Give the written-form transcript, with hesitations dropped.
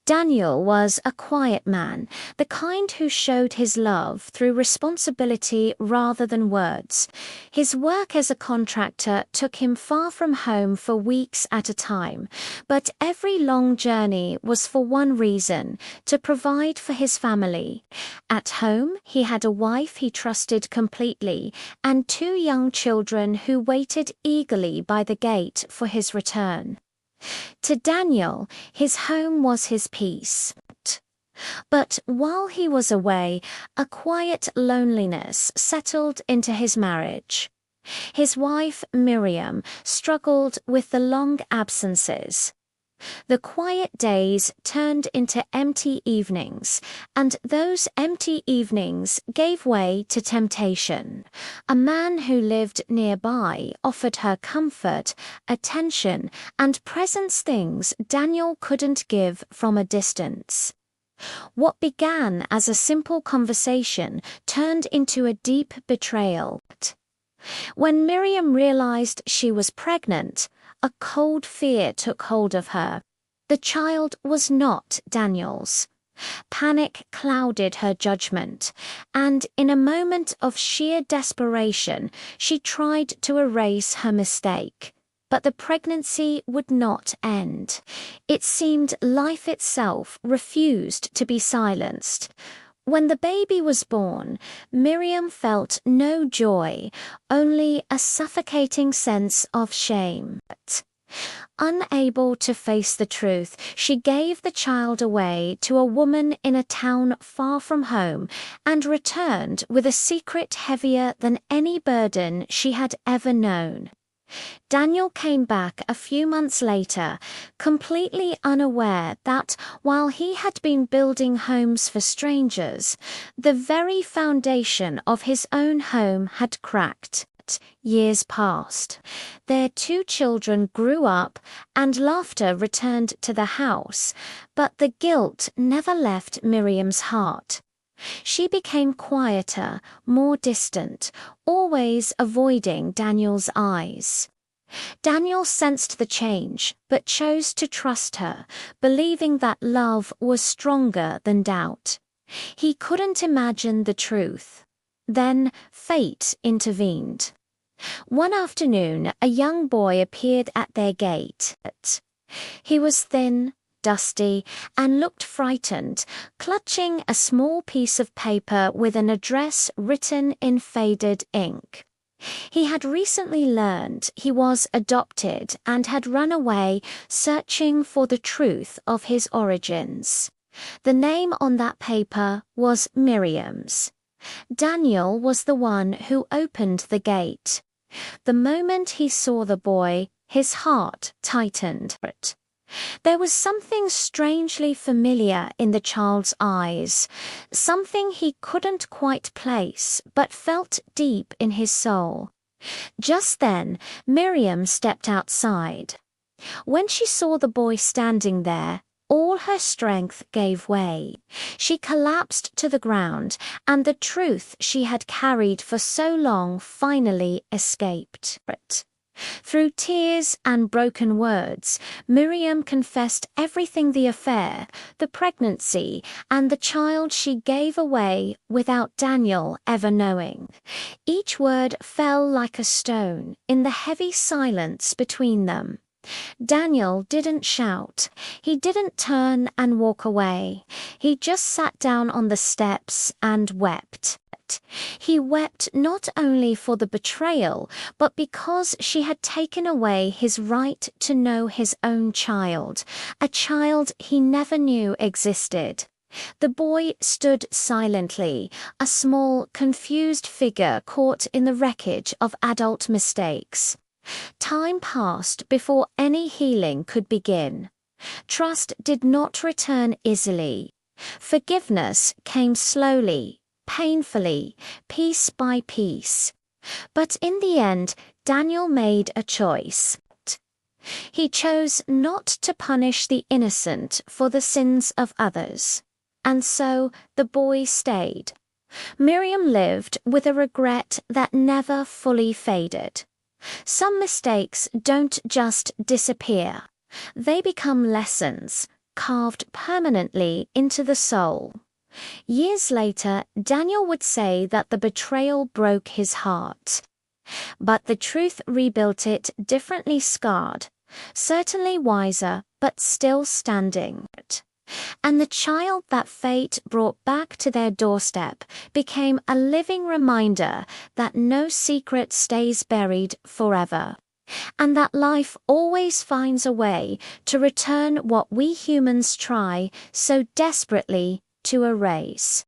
Daniel was a quiet man, the kind who showed his love through responsibility rather than words. His work as a contractor took him far from home for weeks at a time, but every long journey was for one reason: to provide for his family. At home, he had a wife he trusted completely and two young children who waited eagerly by the gate for his return. To Daniel, his home was his peace. But while he was away, a quiet loneliness settled into his marriage. His wife, Miriam, struggled with the long absences. The quiet days turned into empty evenings, and those empty evenings gave way to temptation. A man who lived nearby offered her comfort, attention, and presence, things Daniel couldn't give from a distance. What began as a simple conversation turned into a deep betrayal. When Miriam realized she was pregnant, a cold fear took hold of her. The child was not Daniel's. Panic clouded her judgment, and in a moment of sheer desperation, she tried to erase her mistake. But the pregnancy would not end. It seemed life itself refused to be silenced. When the baby was born, Miriam felt no joy, only a suffocating sense of shame. Unable to face the truth, she gave the child away to a woman in a town far from home and returned with a secret heavier than any burden she had ever known. Daniel came back a few months later, completely unaware that, while he had been building homes for strangers, the very foundation of his own home had cracked. Years passed. Their two children grew up, and laughter returned to the house, but the guilt never left Miriam's heart. She became quieter, more distant, always avoiding Daniel's eyes. Daniel sensed the change, but chose to trust her, believing that love was stronger than doubt. He couldn't imagine the truth. Then fate intervened. One afternoon, a young boy appeared at their gate. He was thin, dusty, and looked frightened, clutching a small piece of paper with an address written in faded ink. He had recently learned he was adopted and had run away, searching for the truth of his origins. The name on that paper was Miriam's. Daniel was the one who opened the gate. The moment he saw the boy, his heart tightened. There was something strangely familiar in the child's eyes, something he couldn't quite place but felt deep in his soul. Just then, Miriam stepped outside. When she saw the boy standing there, all her strength gave way. She collapsed to the ground, and the truth she had carried for so long finally escaped. Through tears and broken words, Miriam confessed everything: the affair, the pregnancy, and the child she gave away without Daniel ever knowing. Each word fell like a stone in the heavy silence between them. Daniel didn't shout. He didn't turn and walk away. He just sat down on the steps and wept. He wept not only for the betrayal, but because she had taken away his right to know his own child, a child he never knew existed. The boy stood silently, a small, confused figure caught in the wreckage of adult mistakes. Time passed before any healing could begin. Trust did not return easily. Forgiveness came slowly, painfully, piece by piece. But in the end, Daniel made a choice. He chose not to punish the innocent for the sins of others. And so the boy stayed. Miriam lived with a regret that never fully faded. Some mistakes don't just disappear. They become lessons, carved permanently into the soul. Years later, Daniel would say that the betrayal broke his heart. But the truth rebuilt it, differently scarred, certainly wiser, but still standing. And the child that fate brought back to their doorstep became a living reminder that no secret stays buried forever, and that life always finds a way to return what we humans try so desperately to erase.